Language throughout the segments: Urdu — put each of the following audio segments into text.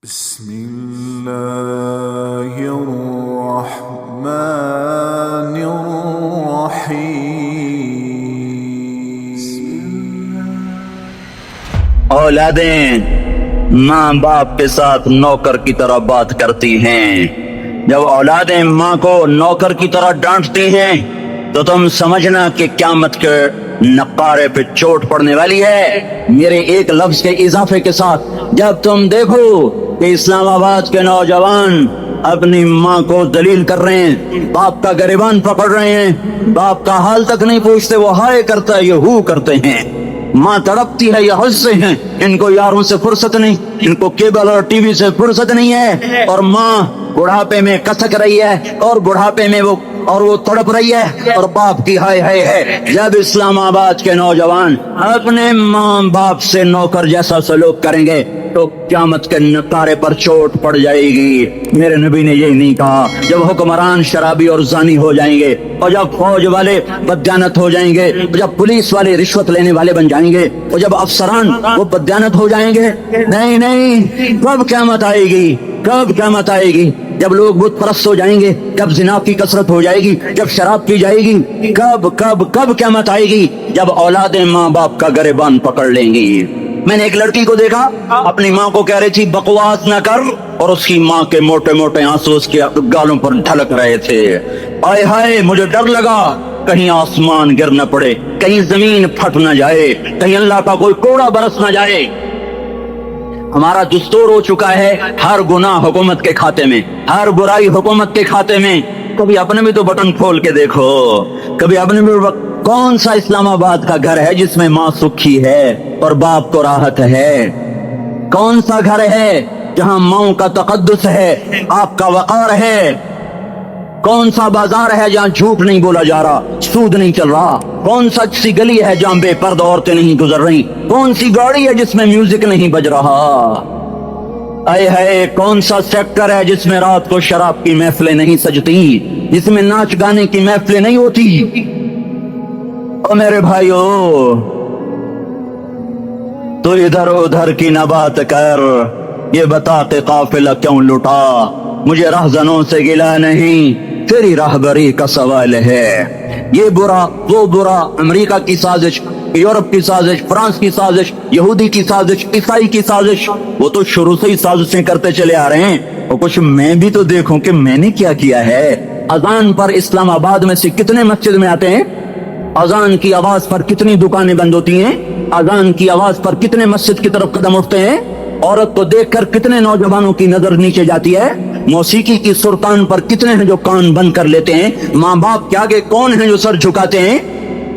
بسم الله الرحمن الرحيم. اولادیں ماں باپ کے ساتھ نوکر کی طرح بات کرتی ہیں. جب اولادیں ماں کو نوکر کی طرح ڈانٹتی ہیں تو تم سمجھنا کہ قیامت کے نقارے پہ چوٹ پڑنے والی ہے. میرے ایک لفظ کے اضافے کے ساتھ جب تم دیکھو کہ اسلام آباد کے نوجوان اپنی ماں کو ذلیل کر رہے ہیں، باپ کا گریبان پکڑ رہے ہیں، باپ کا حال تک نہیں پوچھتے، وہ ہائے کرتا ہے یہ ہو کرتے ہیں، ماں تڑپتی ہے یہ ہنستے ہیں. ان کو یاروں سے فرصت نہیں، ان کو کیبل اور ٹی وی سے فرصت نہیں ہے، اور ماں بڑھاپے میں کسک رہی ہے اور بڑھاپے میں وہ تڑپ رہی ہے اور باپ کی ہائے ہائے ہے. جب اسلام آباد کے نوجوان اپنے ماں باپ سے نوکر جیسا سلوک کریں گے تو قیامت کے نقارے پر چوٹ پڑ جائے گی. میرے نبی نے یہی نہیں کہا جب حکمران شرابی اور زانی ہو جائیں گے، اور جب فوج والے بددیانت ہو جائیں گے، جب پولیس والے رشوت لینے والے بن جائیں گے، اور جب افسران وہ بددیانت ہو جائیں گے؟ نہیں نہیں، کب قیامت آئے گی؟ کب قیامت آئے گی؟ جب لوگ بت پرست ہو جائیں گے، جب زنا کی کثرت ہو جائے گی، جب شراب پی جائے گی. کب کب کب قیامت آئے گی؟ جب اولادیں ماں باپ کا گریبان پکڑ لیں گی. میں نے ایک لڑکی کو دیکھا، اپنی ماں کو کہہ رہی تھی بکواس نہ کر، اور اس کی ماں کے موٹے موٹے آنسو اس کے گالوں پر ڈھلک رہے تھے. آئے ہائے، مجھے ڈر لگا کہیں آسمان گر نہ پڑے، کہیں زمین پھٹ نہ جائے، کہیں اللہ کا کوئی کوڑا برس نہ جائے. ہمارا دستور ہو چکا ہے ہر گناہ حکومت کے کھاتے میں، ہر برائی حکومت کے کھاتے میں. کبھی اپنے بھی تو بٹن کھول کے دیکھو، کبھی اپنے بھی. کون سا اسلام آباد کا گھر ہے جس میں ماں سکھی ہے اور باپ کو راحت ہے؟ کون سا گھر ہے جہاں ماؤں کا تقدس ہے، آپ کا وقار ہے؟ کون سا بازار ہے جہاں جھوٹ نہیں بولا جا رہا، سود نہیں چل رہا؟ کون سا سی گلی ہے جہاں بے پردہ عورتیں نہیں گزر رہی؟ کون سی گاڑی ہے جس میں میوزک نہیں بج رہا؟ اے ہے کون سا سیکٹر ہے جس میں رات کو شراب کی محفلیں نہیں سجتی، جس میں ناچ گانے کی محفلیں نہیں ہوتی؟ او میرے بھائیو، تو ادھر ادھر کی نہ بات کر، یہ بتا کہ قافلہ کیوں لٹا. مجھے رہزنوں سے گلا نہیں، تیری راہبری کا سوال ہے. یہ برا وہ برا، امریکہ کی سازش، یورپ کی سازش، فرانس کی سازش، یہودی کی سازش، عیسائی کی سازش، وہ تو شروع سے ہی سازشیں کرتے چلے آ رہے ہیں. اور کچھ میں بھی تو دیکھوں کہ میں نے کیا کیا ہے. اذان پر اسلام آباد میں سے کتنے مسجد میں آتے ہیں؟ اذان کی آواز پر کتنی دکانیں بند ہوتی ہیں؟ اذان کی آواز پر کتنے مسجد کی طرف قدم اٹھتے ہیں؟ عورت کو دیکھ کر کتنے نوجوانوں کی نظر نیچے جاتی ہے؟ موسیقی کی سرتان پر کتنے ہیں جو کان بند کر لیتے ہیں؟ ماں باپ کے آگے کون ہیں جو سر جھکاتے ہیں؟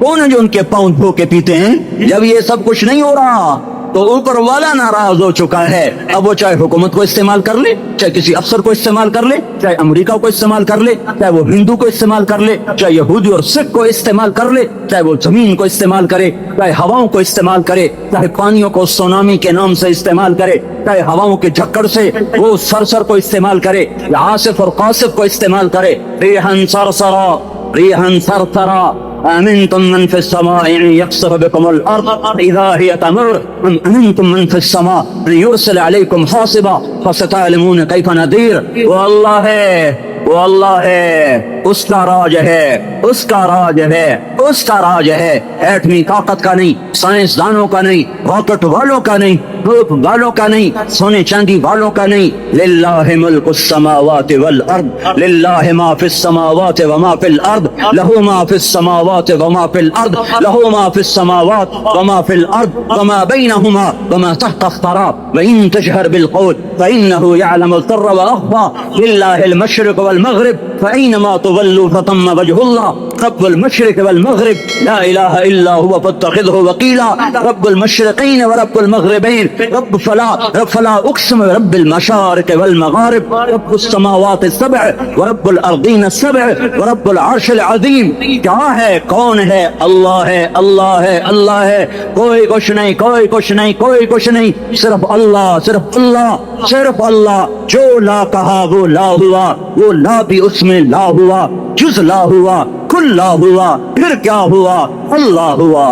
کون ہے جو ان کے پاؤں دھو کے پیتے ہیں؟ جب یہ سب کچھ نہیں ہو رہا تو اوپر والا ناراض ہو چکا ہے. اب وہ چاہے حکومت کو استعمال کر لے، چاہے کسی افسر کو استعمال کر لے، چاہے امریکہ کو استعمال کر لے، چاہے وہ ہندو کو استعمال کر لے، چاہے یہودی اور سکھ کو استعمال کر لے، چاہے وہ زمین کو استعمال کرے، چاہے ہواؤں کو استعمال کرے، چاہے پانیوں کو سونامی کے نام سے استعمال کرے، چاہے ہواؤں کے جھکڑ سے وہ سرسر کو استعمال کرے، یا عاصف اور قاصف کو استعمال کرے. ریحاً سرسرا ریحاً سرسرا أأمنتم من في السماء أن يخسف بكم الأرض إذا هي تمر أم أمنتم من في السماء أن يرسل عليكم حاصبا فستعلمون كيف نذير. وہ اللہ ہے، اس کا راج ہے، اس کا راج ہے، اس کا راج ہے. ایٹمی طاقت کا نہیں، سائنسدانوں کا نہیں، راکٹ والوں کا نہیں، دھوپ والوں کا نہیں، سونے چاندی والوں کا نہیں. للہ ملک السماوات والارض، للہ ما فی السماوات وما فی الارض، لہ ما فی السماوات وما فی الارض، لہ ما فی السماوات وما فی الارض وما بینہما وما تحت الثرى وإن تجهر بالقول فإنه يعلم السر وأخفى. للہ المشرق والمغرب فأينما تولوا فثم وجه الله. رب المشرق والمغرب لا إله إلا هو فاتخذه وكيلا. رب المشرقين ورب المغربين. رب فلا أقسم برب المشارق والمغارب. رب السماوات السبع ورب الأرضين السبع ورب العرش العظيم. کیا ہے؟ کون ہے؟ اللہ ہے، اللہ ہے، اللہ ہے. کوئی کچھ نہیں، کوئی کچھ نہیں، کوئی کچھ نہیں، صرف اللہ، صرف اللہ، صرف اللہ. جو لا کہا وہ لا ہوا، وہ لا بھی اس میں لا ہوا، جز لا ہوا، کل لا ہوا، پھر کیا ہوا؟ اللہ ہوا.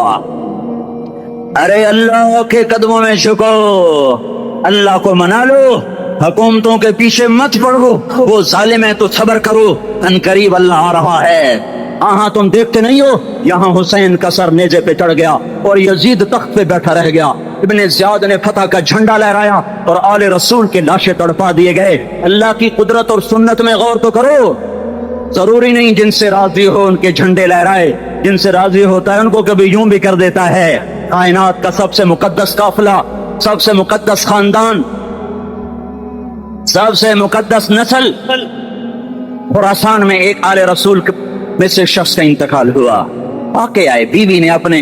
ارے اللہ کے قدموں میں جھکو، اللہ کو منا لو، حکومتوں کے پیچھے مت پڑو، وہ ظالم ہے تو صبر کرو، ان قریب اللہ آ رہا ہے۔ ہاں تم دیکھتے نہیں ہو، یہاں حسین کا سر نیزے پہ چڑھ گیا اور یزید تخت پہ بیٹھا رہ گیا، ابن زیاد نے فتح کا جھنڈا لہرایا اور آل رسول کے لاشیں تڑپا دیے گئے۔ اللہ کی قدرت اور سنت میں غور تو کرو، ضروری نہیں جن سے راضی ہو ان کے جھنڈے لہرائے، جن سے راضی ہوتا ہے ان کو کبھی یوں بھی کر دیتا ہے۔ کائنات کا سب سے مقدس قافلہ، سب سے مقدس خاندان، سب سے مقدس نسل، خراسان میں ایک آل رسول میں سے شخص کا انتقال ہوا۔ واقع آئے، بیوی نے اپنے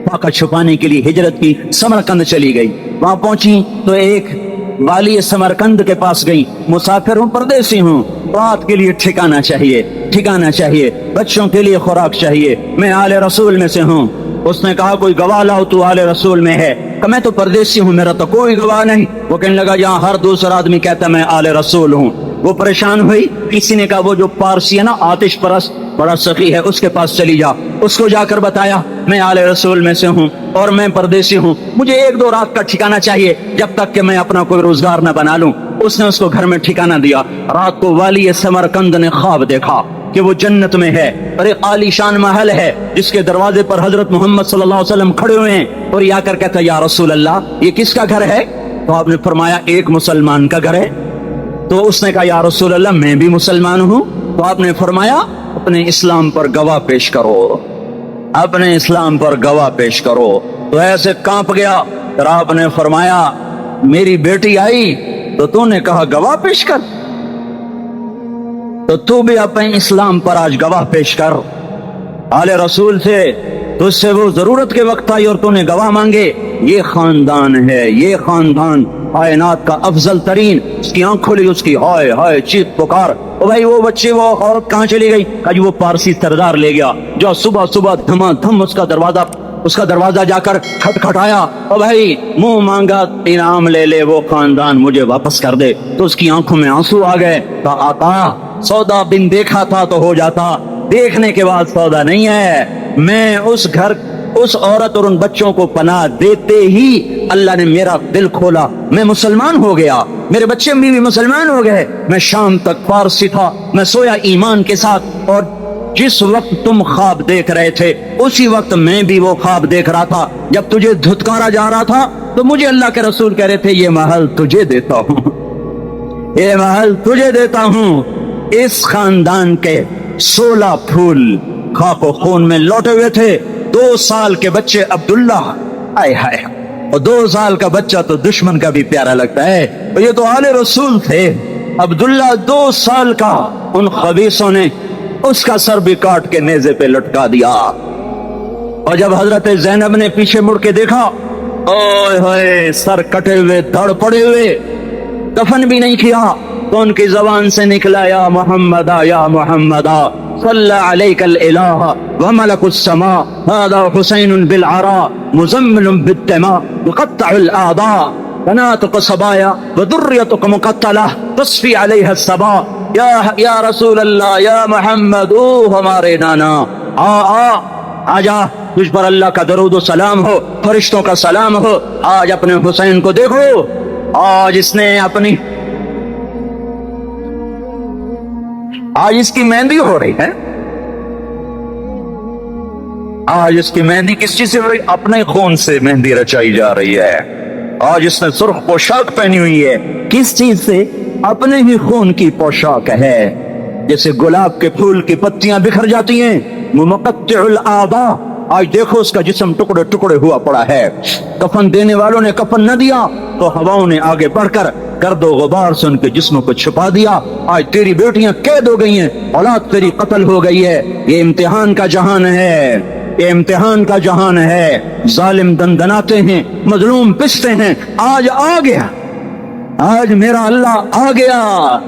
فاقہ چھپانے کے لیے ہجرت کی، سمرقند چلی گئی۔ وہاں پہنچی تو ایک والی سمرقند کے پاس گئی، مسافر ہوں، پردیسی ہوں، رات کے لیے ٹھکانہ چاہیے، ٹھکانہ چاہیے، بچوں کے لیے خوراک چاہیے، میں آل رسول میں سے ہوں۔ اس نے کہا کوئی گواہ لاؤ تو آل رسول میں ہے۔ کہ میں تو پردیسی ہوں، میرا تو کوئی گواہ نہیں۔ وہ کہنے لگا جہاں ہر دوسرا آدمی کہتا ہے میں آل رسول ہوں۔ وہ پریشان ہوئی، کسی نے کہا وہ جو پارسی ہے نا، آتش پرست بڑا سخی ہے، اس کے پاس چلی جا۔ اس کو جا کر بتایا میں آل رسول میں سے ہوں اور میں پردیسی ہوں، مجھے 1-2 رات کا ٹھکانہ چاہیے جب تک کہ میں اپنا کوئی روزگار نہ بنا لوں۔ اس نے اس کو گھر میں ٹھکانہ دیا۔ رات کو والی سمرقند نے خواب دیکھا کہ وہ جنت میں ہے اور ایک عالی شان محل ہے جس کے دروازے پر حضرت محمد صلی اللہ علیہ وسلم کھڑے ہوئے ہیں، اور یہ آ کر کہتا ہے یا رسول اللہ یہ کس کا گھر ہے؟ تو آپ نے فرمایا ایک مسلمان کا گھر ہے۔ تو اس نے کہا یا رسول اللہ میں بھی مسلمان ہوں۔ تو آپ نے فرمایا اپنے اسلام پر گواہ پیش کرو، اپنے اسلام پر گواہ پیش کرو۔ تو ایسے کانپ گیا، پھر آپ نے فرمایا میری بیٹی آئی تو تو نے کہا گواہ پیش کر، تو تو بھی اپنے اسلام پر آج گواہ پیش کر۔ آل رسول سے تو اس سے وہ ضرورت کے وقت آئی اور تو نے گواہ مانگے۔ یہ خاندان ہے، یہ خاندان کائنات کا افضل ترین۔ اس کی آنکھ کھلی، اس کی ہائے ہائے چیخ پکار، او بھائی وہ بچے وہ عورت کہاں چلی گئی؟ کہا جی وہ پارسی سردار لے گیا، جو صبح صبح دھما دھم اس کا دروازہ جا کر کھٹکھٹایا، او بھائی منہ مانگا انعام لے لے، وہ خاندان مجھے واپس کر دے۔ تو اس کی آنکھوں میں آنسو آ گئے۔ کہا آقا سودا بن دیکھا تھا تو ہو جاتا، دیکھنے کے بعد سودا نہیں ہے۔ میں اس گھر، اس عورت اور ان بچوں کو پناہ دیتے ہی اللہ نے میرا دل کھولا، میں مسلمان ہو گیا، میرے بچے بھی مسلمان ہو گئے۔ میں شام تک فارسی تھا، میں سویا ایمان کے ساتھ، اور جس وقت تم خواب دیکھ رہے تھے اسی وقت میں بھی وہ خواب دیکھ رہا تھا۔ جب تجھے دھتکارا جا رہا تھا تو مجھے اللہ کے رسول کہہ رہے تھے یہ محل تجھے دیتا ہوں، یہ محل تجھے دیتا ہوں۔ اس خاندان کے 16 پھول خاک و خون میں لوٹے ہوئے تھے۔ 2 سال کے بچے عبداللہ، آئے ہائے، اور 2 سال کا بچہ تو دشمن کا بھی پیارا لگتا ہے، اور یہ تو آل رسول تھے۔ عبداللہ 2 سال کا، ان خبیثوں نے اس کا سر بھی کاٹ کے نیزے پہ لٹکا دیا۔ اور جب حضرت زینب نے پیچھے مڑ کے دیکھا، اوئے ہوئے سر کٹے ہوئے، دھڑ پڑے ہوئے، کفن بھی نہیں کیا، تو ان کی زبان سے نکلا یا محمد یا محمد صلی علیک الالہ وملک السماء هذا حسین بالعراء مزمل بالدماء مقطع الاعضاء بناتك صبايا وذريتك مقتلہ تصفی علیہ الصبا۔ یا رسول اللہ یا محمد، او ہمارے نانا، آ جا، تجھ پر اللہ کا درود و سلام ہو، فرشتوں کا سلام ہو۔ آج اپنے حسین کو دیکھو، آج اس نے اپنی، آج اس کی مہندی ہو رہی ہے۔ آج اس کی مہندی کس چیز سے ہو رہی؟ اپنے خون سے مہندی رچائی جا رہی ہے۔ آج اس نے سرخ پوشاک پہنی ہوئی ہے، کس چیز سے؟ اپنے ہی خون کی پوشاک ہے۔ جیسے گلاب کے پھول کی پتیاں بکھر جاتی ہیں، مقطع الاعضاء، آج دیکھو اس کا جسم ٹکڑے ٹکڑے ہوا پڑا ہے۔ کفن دینے والوں نے کفن نہ دیا تو ہواؤں نے آگے بڑھ کر گرد و غبار سے ان کے جسموں کو چھپا دیا۔ آج تیری بیٹیاں قید ہو گئی ہیں، اولاد تیری قتل ہو گئی ہے۔ یہ امتحان کا جہان ہے، یہ امتحان کا جہان ہے۔ ظالم دندناتے ہیں، مظلوم پستے ہیں۔ آج آ گیا، آج میرا اللہ آ گیا،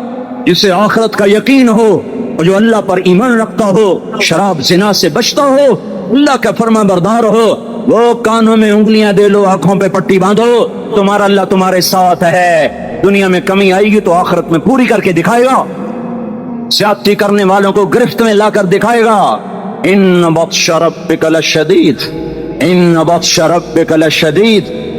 جسے آخرت کا یقین ہو اور جو اللہ پر ایمان رکھتا ہو، شراب زنا سے بچتا ہو، اللہ کا فرما بردار ہو، وہ کانوں میں انگلیاں دے لو، آنکھوں پہ پٹی باندھو، تمہارا اللہ تمہارے ساتھ ہے۔ دنیا میں کمی آئے گی تو آخرت میں پوری کر کے دکھائے گا، زیادتی کرنے والوں کو گرفت میں لا کر دکھائے گا۔ ان بطش ربک لشدید، ان بطش ربک لشدید،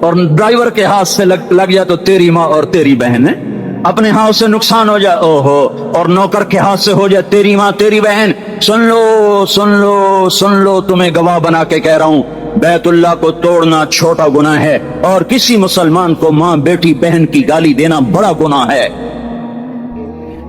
اور ڈرائیور کے ہاتھ سے لگ جائے تو تیری ماں اور تیری بہن ہے، اپنے ہاتھ سے نقصان ہو جائے او ہو، اور نوکر کے ہاتھ سے ہو جائے تیری ماں تیری بہن، سن لو سن لو سن لو، تمہیں گواہ بنا کے کہہ رہا ہوں، بیت اللہ کو توڑنا چھوٹا گناہ ہے، اور کسی مسلمان کو ماں بیٹی بہن کی گالی دینا بڑا گناہ ہے۔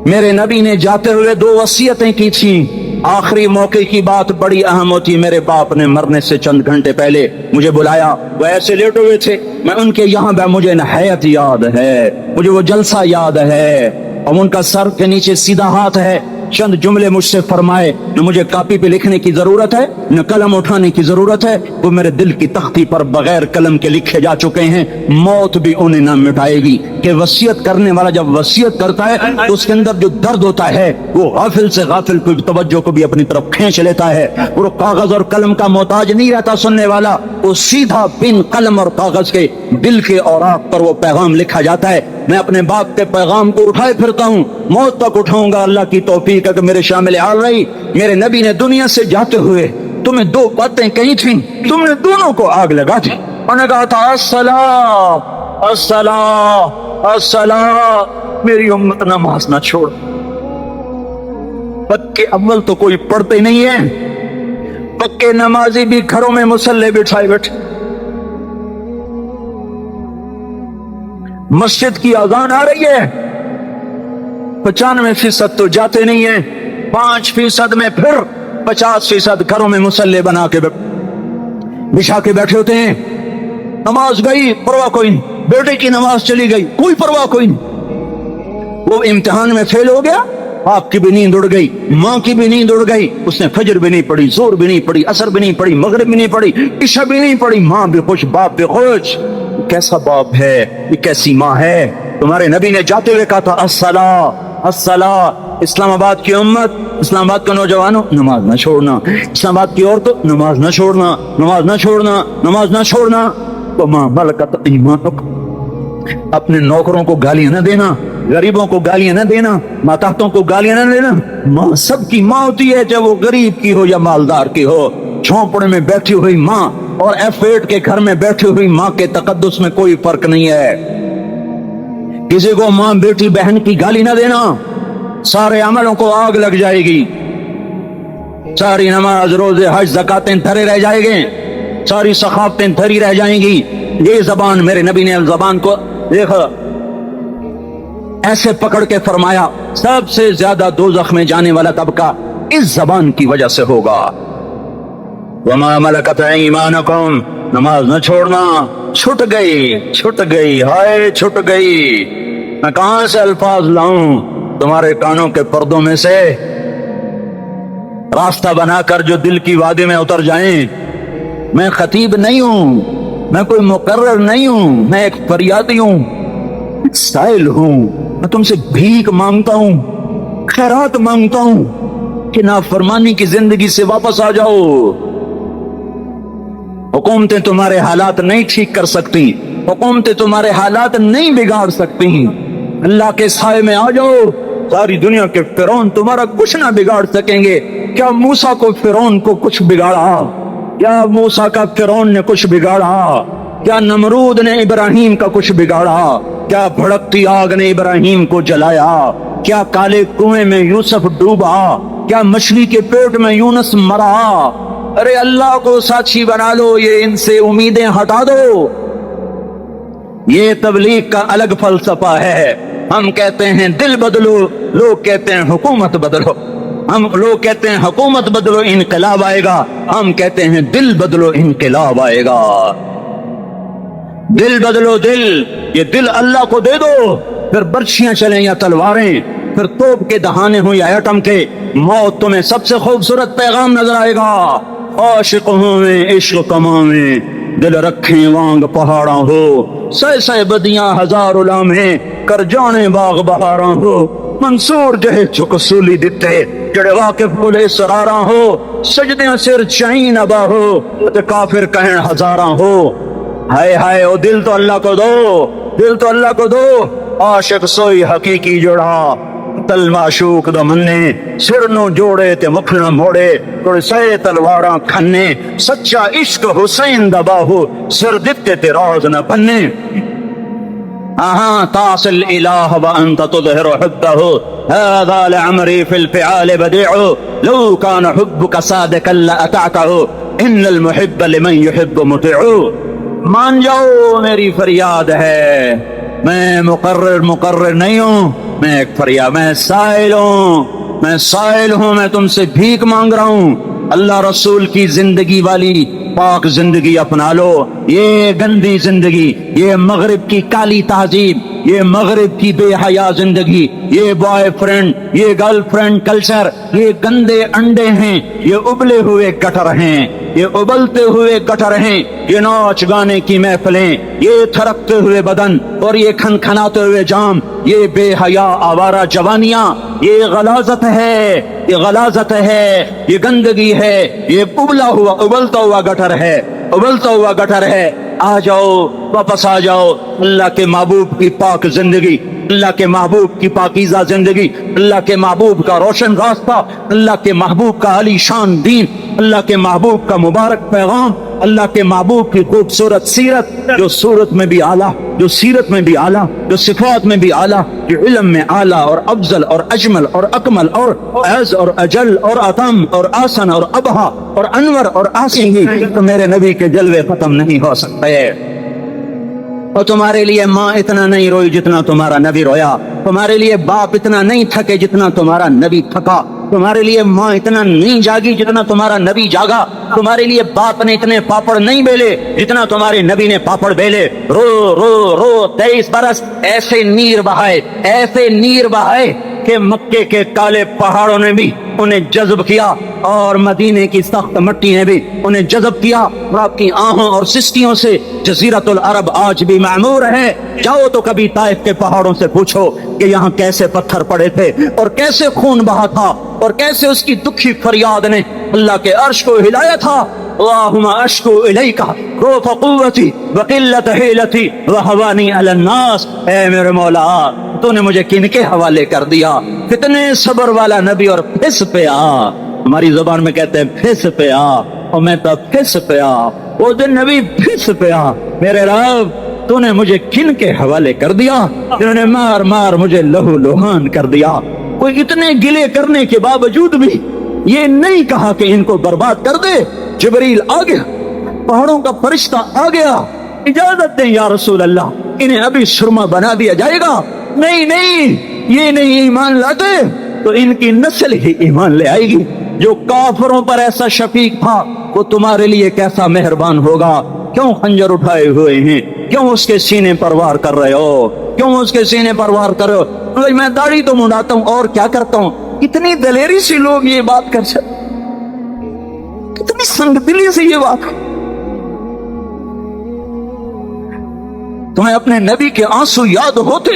میرے نبی نے جاتے ہوئے 2 وصیتیں کی تھیں، آخری موقع کی بات بڑی اہم ہوتی۔ میرے باپ نے مرنے سے چند گھنٹے پہلے مجھے بلایا، وہ ایسے لیٹے ہوئے تھے، میں ان کے یہاں مجھے نہایت یاد ہے، مجھے وہ جلسہ یاد ہے، اور ان کا سر کے نیچے سیدھا ہاتھ ہے۔ چند جملے مجھ سے فرمائے، نہ مجھے کاپی پہ لکھنے کی ضرورت ہے نہ قلم اٹھانے کی ضرورت ہے، وہ میرے دل کی تختی پر بغیر قلم کے لکھے جا چکے ہیں، موت بھی انہیں نہ مٹائے گی کہ وصیت کرنے والا جب وصیت کرتا ہے تو اس کے اندر جو درد ہوتا ہے وہ غافل سے غافل کی توجہ کو بھی اپنی طرف کھینچ لیتا ہے، وہ کاغذ اور قلم کا محتاج نہیں رہتا سننے والا، وہ سیدھا بن قلم اور کاغذ کے دل کے اوراق پر وہ پیغام لکھا جاتا ہے۔ میں اپنے باپ کے پیغام کو اٹھائے پھرتا ہوں، موت تک اٹھاؤں گا، اللہ کی توفیق ہے کہ میرے شامل حال رہی۔ میرے نبی نے دنیا سے جاتے ہوئے تمہیں 2 باتیں کہی تھیں، تم نے دونوں کو آگ لگا دی، انہوں نے کہا تھا الصلاۃ الصلاۃ الصلاۃ، میری امت نماز نہ چھوڑ۔ پکے اول تو کوئی پڑھتے نہیں ہے، پکے نمازی بھی گھروں میں مصلے بٹھائے بیٹھے، مسجد کی اذان آ رہی ہے، 95% تو جاتے نہیں ہیں، 5% میں پھر 50% گھروں میں مصلے بنا کے بچھا کے بیٹھے ہوتے ہیں۔ نماز گئی پرواہ کوئی نہیں، بیٹے کی نماز چلی گئی کوئی پرواہ کوئی نہیں، وہ امتحان میں فیل ہو گیا، آپ کی بھی نیند اڑ گئی، ماں کی بھی نیند اڑ گئی، اس نے فجر بھی نہیں پڑھی، زور بھی نہیں پڑھی، عصر بھی نہیں پڑھی، مغرب بھی نہیں پڑھی، عشاء بھی نہیں پڑھی، ماں بھی خوش باپ بھی خوش۔ کیسا باپ ہے یہ، کیسی ماں ہے؟ تمہارے نبی نے جاتے ہوئے کہا تھا الصلاۃ الصلاۃ۔ اسلام آباد کی امت، اسلام آباد کے نوجوانوں، نماز نہ چھوڑنا، اسلام آباد کی عورتوں، نماز نہ چھوڑنا، نماز نہ چھوڑنا، نماز نہ چھوڑنا۔ وما ملکت ایمانکم، اپنے نوکروں کو گالیاں نہ دینا، غریبوں کو گالیاں نہ دینا، ماتحتوں کو گالیاں نہ دینا۔ ماں سب کی ماں ہوتی ہے، چاہے وہ غریب کی ہو یا مالدار کی ہو۔ جھونپڑے میں بیٹھی ہوئی ماں اور F8 کے گھر میں بیٹھی ہوئی ماں کے تقدس میں کوئی فرق نہیں ہے۔ کسی کو ماں بیٹی بہن کی گالی نہ دینا، سارے عملوں کو آگ لگ جائے گی، ساری نماز روزے حج زکاتیں دھرے رہ جائیں گے، ساری سخاوتیں دھری رہ جائیں گی۔ یہ زبان، میرے نبی نے زبان کو دیکھا ایسے پکڑ کے فرمایا سب سے زیادہ دوزخ میں جانے والا طبقہ اس زبان کی وجہ سے ہوگا۔ وما ملکت ایمانکم، نماز نہ چھوڑنا۔ چھٹ گئی ہائے چھٹ گئی، میں کہاں سے الفاظ لاؤں تمہارے کانوں کے پردوں میں سے، راستہ بنا کر جو دل کی وادی میں اتر جائیں۔ میں خطیب نہیں ہوں، میں کوئی مقرر نہیں ہوں، میں ایک فریادی ہوں، سائل ہوں، میں تم سے بھیک مانگتا ہوں، خیرات مانگتا ہوں کہ نافرمانی کی زندگی سے واپس آ جاؤ۔ حکومتیں تمہارے حالات نہیں ٹھیک کر سکتی، حکومتیں تمہارے حالات نہیں بگاڑ سکتی، اللہ کے سائے میں آ جاؤ، ساری دنیا کے فرعون تمہارا کچھ نہ بگاڑ سکیں گے۔ کیا موسیٰ کو فرعون کو کچھ بگاڑا؟ کیا موسیٰ کا فرعون نے کچھ بگاڑا؟ کیا نمرود نے ابراہیم کا کچھ بگاڑا؟ کیا بھڑکتی آگ نے ابراہیم کو جلایا؟ کیا کالے کنویں میں یوسف ڈوبا؟ کیا مچھلی کے پیٹ میں یونس مرا؟ ارے اللہ کو ساتھی بنا لو، یہ ان سے امیدیں ہٹا دو۔ یہ تبلیغ کا الگ فلسفہ ہے۔ ہم کہتے ہیں دل بدلو، لوگ کہتے ہیں حکومت بدلو۔ ہم لوگ کہتے ہیں حکومت بدلو انقلاب آئے گا، ہم کہتے ہیں دل بدلو انقلاب آئے گا۔ دل بدلو، دل، یہ دل اللہ کو دے دو، پھر برچیاں چلیں یا تلواریں، پھر توپ کے دہانے ہوں یا ایٹم کے، موت تمہیں سب سے خوبصورت پیغام نظر آئے گا۔ عاشق ہوئے عشق کماویں، دل رکھیں وانگ پہاڑاں ہو، سہ بدیاں ہزار لامہیں کر جانے باغ بہاراں ہو، منصور جہے چک سولی دتے جڑے واقف بولے سراراں ہو، سجدیاں سر چائیں نبا ہو تے کافر کہن ہزاراں ہو۔ ہائے ہائے، او دل تو اللہ کو دو، دل تو اللہ کو دو۔ عاشق سوئی حقیقی جڑا، تل معشوق دا مننے سر نو جوڑے تے مکھ نہ موڑے کوئی سائے تلواراں کھنے سچا عشق حسین دا باہو سر دتے تے راز نہ پنے تعصي الإله وأنت تظهر حبه هذا لعمري في الفعال بديع لو كان حبك صادقا لأطعته إن المحب لمن يحب مطيع مان جاؤ میری فریاد ہے، میں مقرر نہیں ہوں، میں ایک فریاد، میں سائل ہوں، میں تم سے بھیک مانگ رہا ہوں، اللہ رسول کی زندگی والی پاک زندگی اپنا لو، یہ گندی زندگی، یہ مغرب کی کالی تہذیب، یہ مغرب کی بے حیا زندگی، یہ بوائے فرینڈ، یہ گرل فرینڈ کلچر، یہ گندے انڈے ہیں، یہ ابلے ہوئے گٹر ہیں، یہ ابلتے ہوئے گٹر ہیں، یہ ناچ گانے کی محفلیں، یہ تھرکتے ہوئے بدن اور یہ کھنکھناتے ہوئے جام، یہ بے حیا آوارہ جوانیاں، یہ غلاظت ہے، یہ غلاظت ہے، یہ گندگی ہے، یہ ابلتا ہوا گٹر ہے، ابلتا ہوا گٹر ہے۔ آ جاؤ، واپس آ جاؤ، اللہ کے محبوب کی پاک زندگی، اللہ کے محبوب کی پاکیزہ زندگی، اللہ کے محبوب کا روشن راستہ، اللہ کے محبوب کا علی شان دین، اللہ کے محبوب کا مبارک پیغام، اللہ کے محبوب کی خوبصورت سیرت، جو صورت میں بھی اعلیٰ، جو سیرت میں بھی اعلیٰ، جو صفات میں بھی اعلیٰ، جو علم میں اعلیٰ اور افضل اور اجمل اور اکمل اور اعز اور اجل اور اتم اور آسن اور ابہا اور انور اور آسن، تو میرے نبی کے جلوے ختم نہیں ہو سکتے۔ اور تمہارے لیے ماں اتنا نہیں روئی جتنا تمہارا نبی رویا، تمہارے لیے باپ اتنا نہیں تھکے جتنا تمہارا نبی تھکا، تمہارے لیے ماں اتنا نہیں جاگی جتنا تمہارا نبی جاگا، تمہارے لیے باپ نے اتنے پاپڑ نہیں بیلے جتنا تمہارے نبی نے پاپڑ بیلے۔ رو رو رو 23 برس ایسے نیر بہائے کہ مکے کے کالے پہاڑوں نے بھی انہیں جذب کیا اور مدینے کی سخت مٹی نے بھی انہیں جذب کیا، اور آپ کی آہوں اور سسکیوں سے جزیرت العرب آج بھی معمور ہے۔ جاؤ تو کبھی طائف کے پہاڑوں سے پوچھو کہ یہاں کیسے پتھر پڑے تھے اور کیسے خون بہا تھا اور کیسے اس کی دکھی فریاد نے اللہ کے عرش کو ہلایا تھا۔ اللہم اشکو الیک ضعف قوتی وقلت حیلتی وہوانی علی الناس، اے میرے مولا تو نے مجھے کن کے حوالے کر دیا، کتنے صبر والا نبی، اور پھس پہ آ، ہماری زبان میں کہتے ہیں پھس پہ آ، اور میں تو پھس پہ آ، وہ دن نبی پھس پہ آ، میرے رب تو نے مجھے کن کے حوالے کر دیا جنہوں نے مار مار مجھے لہو لہان کر دیا۔ کوئی اتنے گلے کرنے کے باوجود بھی یہ نہیں کہا کہ ان کو برباد کر دے۔ جبریل آ گیا، پہاڑوں کا فرشتہ آ گیا، اجازت دیں یا رسول اللہ، انہیں ابھی سرما بنا دیا جائے گا۔ نہیں، یہ نہیں ایمان لاتے تو ان کی نسل ہی ایمان لے آئے گی۔ جو کافروں پر ایسا شفیق تھا وہ تمہارے لیے کیسا مہربان ہوگا۔ کیوں خنجر اٹھائے ہوئے ہیں؟ کیوں اس کے سینے پر وار کر رہے ہو؟ کیوں اس کے سینے پر وار کر رہے ہو؟ میں داڑھی تو منڈاتا ہوں اور کیا کرتا ہوں۔ کتنی دلیری سے لوگ یہ بات کر سکتے، کتنی سنگ دلی سے یہ بات۔ تمہیں اپنے نبی کے آنسو یاد ہوتے،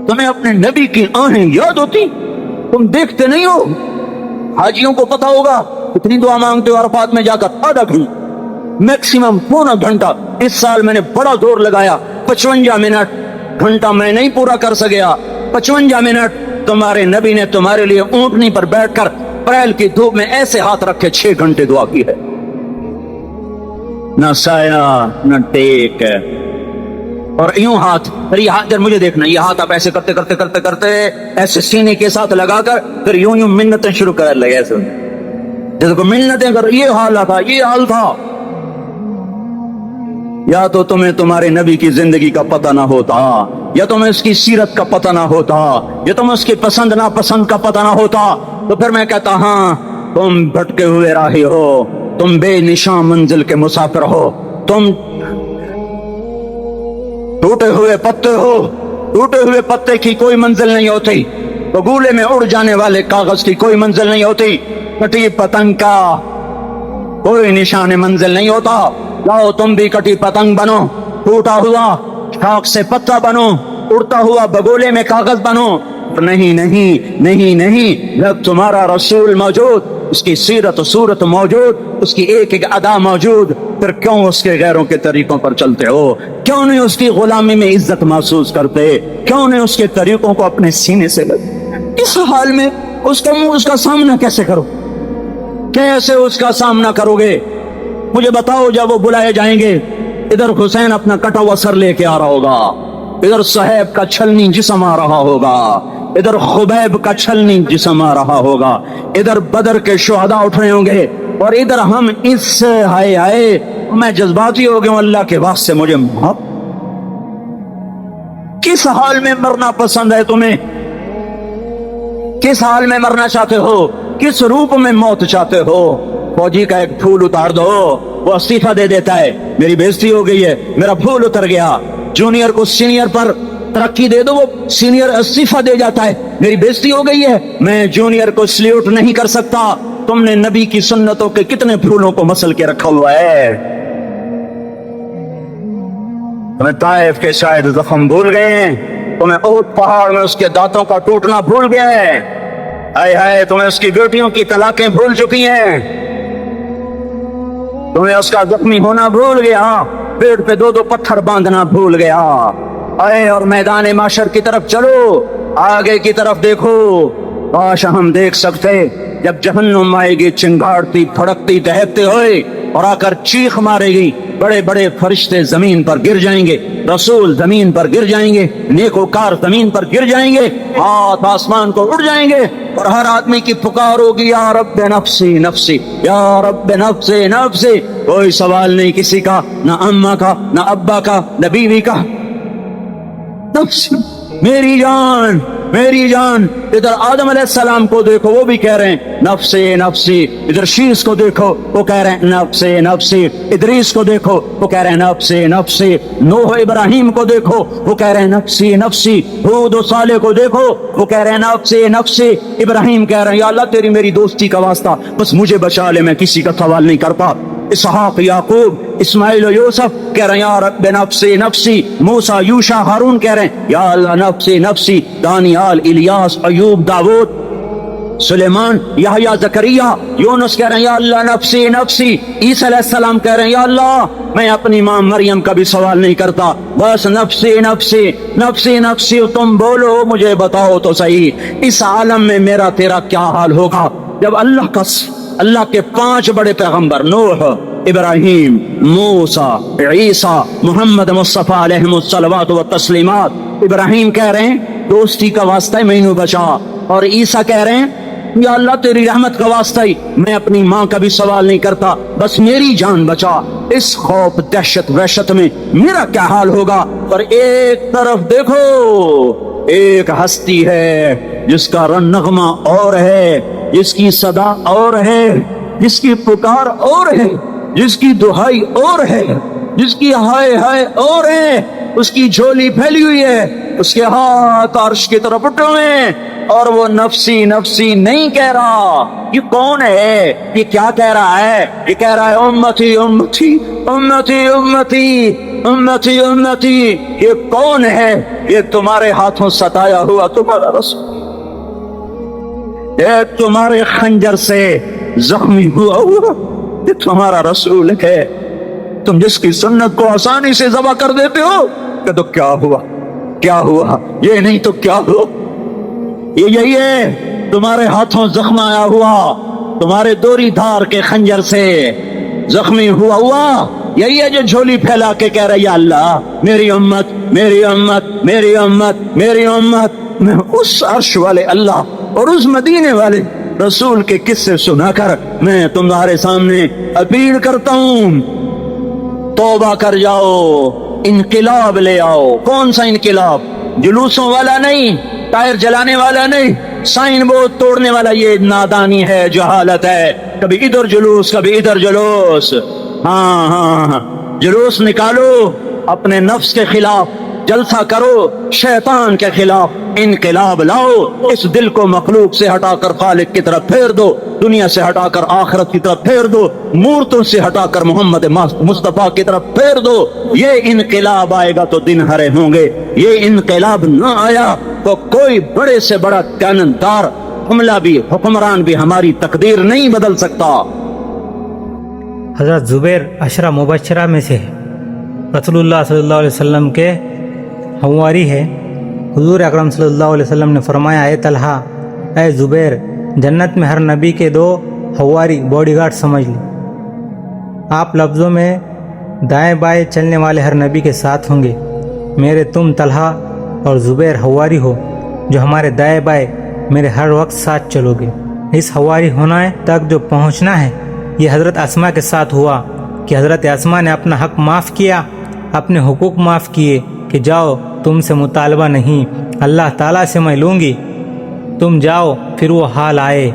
تمہیں اپنے نبی کی آہیں یاد ہوتی، تم دیکھتے نہیں ہو۔ حاجیوں کو پتا ہوگا کتنی دعا مانگتے ہو عرفات میں جا کر، آدھا گھنٹہ میکسیمم پونا گھنٹہ۔ اس سال میں نے بڑا زور لگایا، 55 منٹ، گھنٹہ میں نہیں پورا کر سکیا، 55 منٹ تمہارے نبی نے تمہارے لیے اونٹنی پر بیٹھ کر اپریل کی دھوپ میں ایسے ہاتھ رکھے 6 گھنٹے دعا کی ہے۔ نہ سایہ نہ ٹیک، اور یوں ہاتھ، یہ ہاتھ مجھے دیکھنا، یہ ہاتھ آپ ایسے کرتے کرتے کرتے کرتے ایسے سینے کے ساتھ لگا کر پھر یوں منتیں شروع کر لگے، ایسے جیسے کو منتیں کر، یہ حال تھا، یہ حال تھا۔ یا تو تمہیں تمہارے نبی کی زندگی کا پتہ نہ ہوتا، یا تمہیں اس کی سیرت کا پتہ نہ ہوتا، یا تمہیں اس کی پسند ناپسند کا پتہ نہ ہوتا، تو پھر میں کہتا ہاں تم بھٹکے ہوئے راہی ہو، تم بے نشان منزل کے مسافر ہو، تم ٹوٹے ہوئے پتے ہو، ٹوٹے ہوئے پتے کی کوئی منزل نہیں ہوتی، بگولے میں اڑ جانے والے کاغذ کی کوئی منزل نہیں ہوتی، کٹی پتنگ کا کوئی نشان منزل نہیں ہوتا۔ لاؤ تم بھی کٹی پتنگ بنو، ٹوٹا ہوا شاخ سے پتا بنو، اڑتا ہوا بگولے میں کاغذ بنو۔ نہیں نہیں نہیں نہیں، جب تمہارا رسول موجود، اس کی سیرت و صورت موجود، اس کی ایک ایک ادا موجود، پھر کیوں اس کے غیروں کے طریقوں پر چلتے ہو؟ کیوں نہیں اس کی غلامی میں عزت محسوس کرتے؟ کیوں نہیں اس کے طریقوں کو اپنے سینے سے لگتے؟ اس حال میں اس کا سامنا کیسے کرو؟ کیسے اس کا سامنا کرو گے؟ مجھے بتاؤ، جب وہ بلائے جائیں گے، ادھر حسین اپنا کٹا ہوا سر لے کے آ رہا ہوگا، ادھر صہیب کا چھلنی جسم آ رہا ہوگا، ادھر خبیب کا چھلنی جسم آ رہا ہوگا، ادھر بدر کے شہداء اٹھ رہے ہوں گے، اور ادھر ہم اس سے ہائے ہائے میں جذباتی ہو گیا ہوں، اللہ کے واسطے مجھے معاف۔ کس حال میں مرنا پسند ہے تمہیں؟ کس حال میں مرنا چاہتے ہو؟ کس روپ میں موت چاہتے ہو؟ فوجی کا ایک پھول اتار دو، وہ استعفیٰ دے دیتا ہے، میری بےزتی ہو گئی ہے، میرا پھول اتر گیا۔ جونیئر کو سینئر پر ترقی دے دو، وہ سینئر استعفیٰ دے جاتا ہے، میری بےزتی ہو گئی ہے، میں جونیئر کو سلیوٹ نہیں کر سکتا۔ تم نے نبی کی سنتوں کے کتنے پھولوں کو مسل کے رکھا ہوا ہے؟ تمہیں طائف کے شاید زخم بھول گئے ہیں، تمہیں احد پہاڑ میں اس کے دانتوں کا ٹوٹنا بھول گیا ہے، ہائے ہائے تمہیں اس کی بیٹیوں کی طلاقیں بھول چکی ہیں، تمہیں اس کا زخمی ہونا بھول گیا، پیٹ پہ دو دو پتھر باندھنا بھول گیا۔ آئے اور میدان معاشر کی طرف چلو، آگے کی طرف دیکھو۔ کاش ہم دیکھ سکتے جب جہنم آئے گی چنگاڑتی پھڑکتی دہکتے ہوئے اور آ کر چیخ مارے گی، بڑے بڑے فرشتے زمین پر گر جائیں گے، رسول زمین پر گر جائیں گے، نیکوکار زمین پر گر جائیں گے، ہاتھ آسمان کو اڑ جائیں گے، اور ہر آدمی کی پکار ہوگی، یا رب نفسی نفسی، یا رب نفسی نفسی۔ کوئی سوال نہیں کسی کا، نہ اماں کا، نہ ابا کا، نہ بیوی کا، نفسی، میری جان میری جان۔ ادھر آدم علیہ السلام کو دیکھو، وہ بھی کہہ رہے ہیں نفسی نفسی، ادھر شیس کو دیکھو، وہ کہہ رہے ہیں نفسی نفسی، ادریس کو دیکھو، وہ کہہ رہے ہیں نفسی نفسی، نوح ابراہیم کو دیکھو، وہ کہہ رہے ہیں نفسی نفسی، ہود و صالح کو دیکھو، وہ کہہ رہے ہیں نفسی نفسی۔ ابراہیم کہہ رہے ہیں یا اللہ تیری میری دوستی کا واسطہ، بس مجھے بچا لے، میں کسی کا سوال نہیں کرتا۔ اسحاق، یعقوب، اسماعیل و یوسف کہہ رہے ہیں یا رب نفسی نفسی۔ موسیٰ، یوشع، ہارون کہہ رہے ہیں یا اللہ نفسی نفسی۔ دانیال، الیاس، ایوب، داؤد، سلیمان، یحییٰ، زکریا، یونس کہہ رہے ہیں یا اللہ نفسی نفسی۔ عیسیٰ علیہ السلام کہہ رہے ہیں یا اللہ میں اپنی ماں مریم کا بھی سوال نہیں کرتا، بس نفسی نفسی نفسی نفسی۔ تم بولو، مجھے بتاؤ تو صحیح، اس عالم میں میرا تیرا کیا حال ہوگا جب اللہ کے 5 بڑے پیغمبر نوح، ابراہیم، موسیٰ، عیسیٰ، محمد مصطفیٰ علیہ الصلوات و تسلیمات۔ ابراہیم کہہ رہے ہیں دوستی کا واسطہ ہی مینوں بچا، اور عیسیٰ کہہ رہے ہیں یا اللہ تیری رحمت کا واسطہ ہی میں اپنی ماں کا بھی سوال نہیں کرتا، بس میری جان بچا۔ اس خوف، دہشت، وحشت میں میرا کیا حال ہوگا؟ اور ایک طرف دیکھو، ایک ہستی ہے جس کا نغمہ اور ہے، جس کی صدا اور ہے، جس کی پکار اور ہے، جس کی دہائی اور ہے، جس کی ہائے ہائے اور ہے، اس کی جھولی پھیلی ہوئی ہے، اس کے ہاتھ عرش کی طرف اٹھے ہوئے ہیں، اور وہ نفسی نفسی نہیں کہہ رہا۔ یہ کون ہے؟ یہ کیا کہہ رہا ہے؟ یہ کہہ رہا ہے امتی امتی امتی امتی امتی امتی۔ یہ کون ہے؟ یہ تمہارے ہاتھوں ستایا ہوا تمہارا رسول، یہ تمہارے خنجر سے زخمی ہوا یہ تمہارا رسول ہے۔ تم جس کی سنت کو آسانی سے ذبح کر دیتے ہو کہ تو کیا ہوا؟ کیا ہوا؟ یہ نہیں تو کیا ہوا؟ یہ یہی ہے تمہارے ہاتھوں زخم آیا ہوا، تمہارے دوری دھار کے خنجر سے زخمی ہوا یہی ہے جو جھولی پھیلا کے کہہ رہا ہے یا اللہ میری امت میری امت میری امت میری امت۔ میں اس عرش والے اللہ اور اس مدینے والے رسول کے قصے سنا کر میں تمہارے سامنے اپیل کرتا ہوں، توبہ کر جاؤ، انقلاب لے آؤ۔ کون سا انقلاب؟ جلوسوں والا نہیں، ٹائر جلانے والا نہیں، سائن بورڈ توڑنے والا، یہ نادانی ہے، جہالت ہے۔ کبھی ادھر جلوس کبھی ادھر جلوس، ہاں جلوس نکالو، اپنے نفس کے خلاف جلسہ کرو، شیطان کے خلاف انقلاب لاؤ، اس دل کو مخلوق سے ہٹا کر خالق کی طرف پھیر دو، دنیا سے ہٹا کر آخرت کی طرف پھیر دو، مورتوں سے ہٹا کر محمد مصطفیٰ کی طرف پھیر دو۔ یہ انقلاب آئے گا تو دن ہرے ہوں گے، یہ انقلاب نہ آیا تو کوئی بڑے سے بڑا کینن دار حملہ بھی حکمران بھی ہماری تقدیر نہیں بدل سکتا۔ حضرت زبیر عشرہ مبشرہ میں سے ہے، رسول اللہ صلی اللہ علیہ وسلم کے حواری ہے۔ حضور اکرم صلی اللہ علیہ وسلم نے فرمایا، اے طلحہ، اے زبیر، جنت میں ہر نبی کے 2 حواری باڈی گارڈ سمجھ لی۔ آپ لفظوں میں دائیں بائیں چلنے والے ہر نبی کے ساتھ ہوں گے، میرے تم طلحہ اور زبیر حواری ہو جو ہمارے دائیں بائیں میرے ہر وقت ساتھ چلو گے۔ اس حواری ہونا تک جو پہنچنا ہے یہ حضرت اسماء کے ساتھ ہوا کہ حضرت اسماء نے اپنا حق معاف کیا، اپنے حقوق معاف کیے کہ جاؤ تم سے مطالبہ نہیں، اللہ تعالیٰ سے میں لوں گی، تم جاؤ۔ پھر وہ حال آئے،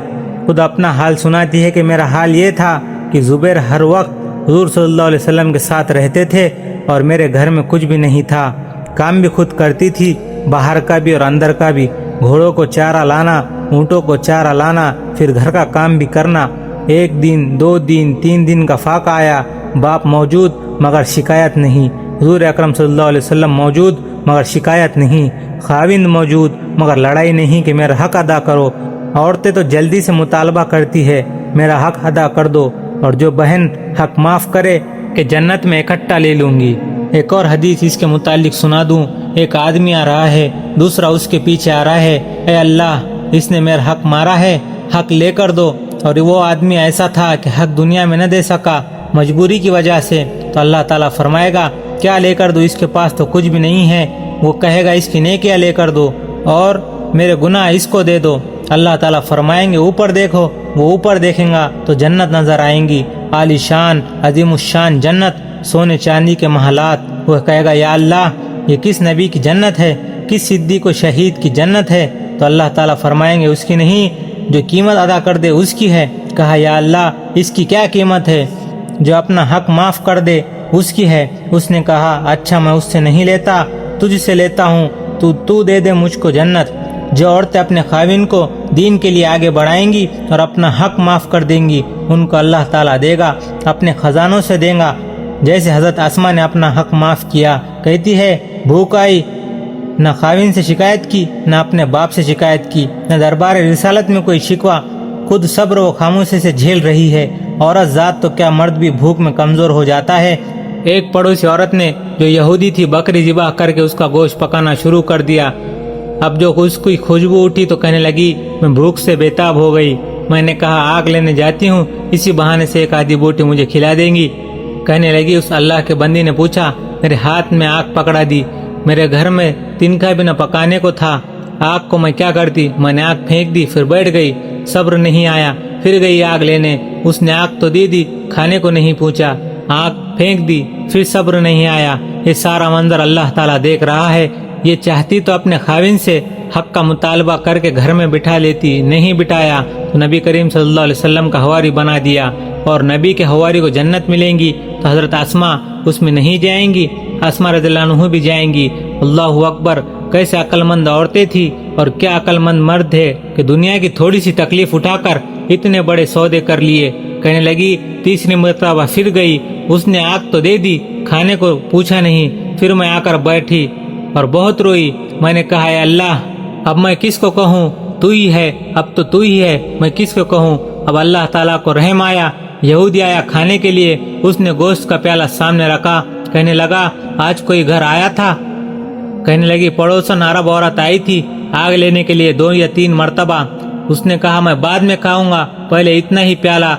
خود اپنا حال سناتی ہے کہ میرا حال یہ تھا کہ زبیر ہر وقت حضور صلی اللہ علیہ وسلم کے ساتھ رہتے تھے اور میرے گھر میں کچھ بھی نہیں تھا، کام بھی خود کرتی تھی، باہر کا بھی اور اندر کا بھی، گھوڑوں کو چارہ لانا، اونٹوں کو چارہ لانا، پھر گھر کا کام بھی کرنا۔ 1 دن 2 دن 3 دن کا فاقہ آیا، باپ موجود مگر شکایت نہیں، حضور اکرم صلی اللہ علیہ وسلم موجود مگر شکایت نہیں، خاوند موجود مگر لڑائی نہیں کہ میرا حق ادا کرو۔ عورتیں تو جلدی سے مطالبہ کرتی ہے میرا حق ادا کر دو، اور جو بہن حق معاف کرے کہ جنت میں اکٹھا لے لوں گی۔ ایک اور حدیث اس کے متعلق سنا دوں، ایک آدمی آ رہا ہے، دوسرا اس کے پیچھے آ رہا ہے، اے اللہ، اس نے میرا حق مارا ہے، حق لے کر دو۔ اور وہ آدمی ایسا تھا کہ حق دنیا میں نہ دے سکا مجبوری کی وجہ سے، تو اللہ تعالیٰ فرمائے گا کیا لے کر دو، اس کے پاس تو کچھ بھی نہیں ہے۔ وہ کہے گا اس کی نیکیاں لے کر دو اور میرے گناہ اس کو دے دو۔ اللہ تعالیٰ فرمائیں گے اوپر دیکھو، وہ اوپر دیکھیں گا تو جنت نظر آئیں گی، عالی شان عظیم الشان جنت، سونے چاندی کے محلات۔ وہ کہے گا یا اللہ، یہ کس نبی کی جنت ہے، کس صدیق و شہید کی جنت ہے؟ تو اللہ تعالیٰ فرمائیں گے اس کی نہیں، جو قیمت ادا کر دے اس کی ہے۔ کہا یا اللہ، اس کی کیا قیمت ہے؟ جو اپنا حق معاف کر دے اس کی ہے۔ اس نے کہا اچھا، میں اس سے نہیں لیتا، تجھ سے لیتا ہوں، تو دے دے مجھ کو جنت۔ جو عورتیں اپنے خاوند کو دین کے لیے آگے بڑھائیں گی اور اپنا حق معاف کر دیں گی، ان کو اللہ تعالیٰ دے گا، اپنے خزانوں سے دے گا، جیسے حضرت اسماء نے اپنا حق معاف کیا۔ کہتی ہے بھوک آئی، نہ خاوند سے شکایت کی، نہ اپنے باپ سے شکایت کی، نہ دربار رسالت میں کوئی شکوہ، خود صبر و خاموشی سے جھیل رہی ہے۔ عورت ذات تو کیا مرد بھی بھوک میں کمزور ہو جاتا ہے۔ ایک پڑوسی عورت نے جو یہودی تھی بکری ذبح کر کے اس کا گوشت پکانا شروع کر دیا۔ اب جو اس کی خوشبو اٹھی تو کہنے لگی میں بھوک سے بےتاب ہو گئی۔ میں نے کہا آگ لینے جاتی ہوں، اسی بہانے سے ایک آدھی بوٹی مجھے کھلا دیں گی۔ کہنے لگی اس اللہ کے بندی نے پوچھا، میرے ہاتھ میں آگ پکڑا دی، میرے گھر میں تنکا بھی نہ پکانے کو تھا، آگ کو میں کیا کرتی؟ میں نے آگ پھینک دی، پھر بیٹھ گئی، صبر نہیں آیا، پھر گئی آگ لینے، اس نے آگ تو دے دی، کھانے کو نہیں پوچھا، آگ پھینک دی، پھر صبر نہیں آیا۔ یہ سارا منظر اللہ تعالیٰ دیکھ رہا ہے۔ یہ چاہتی تو اپنے خاوند سے حق کا مطالبہ کر کے گھر میں بٹھا لیتی، نہیں بٹھایا تو نبی کریم صلی اللہ علیہ وسلم کا حواری بنا دیا، اور نبی کے حواری کو جنت ملیں گی تو حضرت اسماء اس میں نہیں جائیں گی، اسماء رضی اللہ عنہ بھی جائیں گی۔ اللہ اکبر، کیسے عقل مند عورتیں تھی اور کیا عقل مند مرد ہے کہ دنیا کی تھوڑی سی تکلیف اٹھا کر اتنے بڑے سودے کر لیے۔ کہنے لگی تیسری مرتبہ پھر گئی، اس نے آگ تو دے دی، کھانے کو پوچھا نہیں، پھر میں آ کر بیٹھی اور بہت روئی۔ میں نے کہا اے اللہ، اب میں کس کو کہوں؟ تو ہی ہے، اب تو ہی ہے، میں کس کو کہوں؟ اب اللہ تعالیٰ کو رحم آیا، یہودی آیا کھانے کے لیے، اس نے گوشت کا پیالہ سامنے رکھا، کہنے لگا آج کوئی گھر آیا تھا؟ کہنے لگی پڑوسن عرب عورت آئی تھی آگ لینے کے لیے 2 یا 3 مرتبہ۔ اس نے کہا میں بعد میں کھاؤں گا، پہلے اتنا ہی پیالہ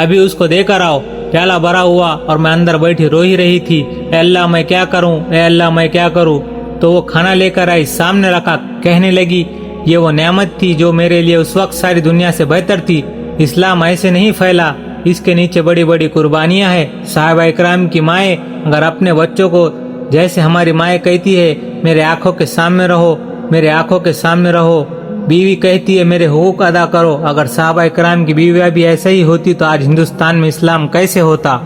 ابھی اس کو دے کر آؤ۔ پیالہ بھرا ہوا اور میں اندر بیٹھی رو ہی رہی تھی، اے اللہ میں کیا کروں، اے اللہ میں کیا کروں؟ تو وہ کھانا لے کر آئی، سامنے رکھا، کہنے لگی یہ وہ نعمت تھی جو میرے لیے اس وقت ساری دنیا سے بہتر تھی۔ اسلام ایسے نہیں پھیلا، اس کے نیچے بڑی بڑی قربانیاں ہیں۔ صحابہ اکرام کی مائیں اگر اپنے بچوں کو جیسے ہماری مائیں کہتی ہے میرے آنکھوں کے سامنے رہو، میرے آنکھوں کے سامنے رہو، بیوی کہتی ہے میرے حقوق ادا کرو، اگر صحابہ اکرام کی بیویاں بھی ایسا ہی ہوتی تو آج ہندوستان میں اسلام کیسے ہوتا؟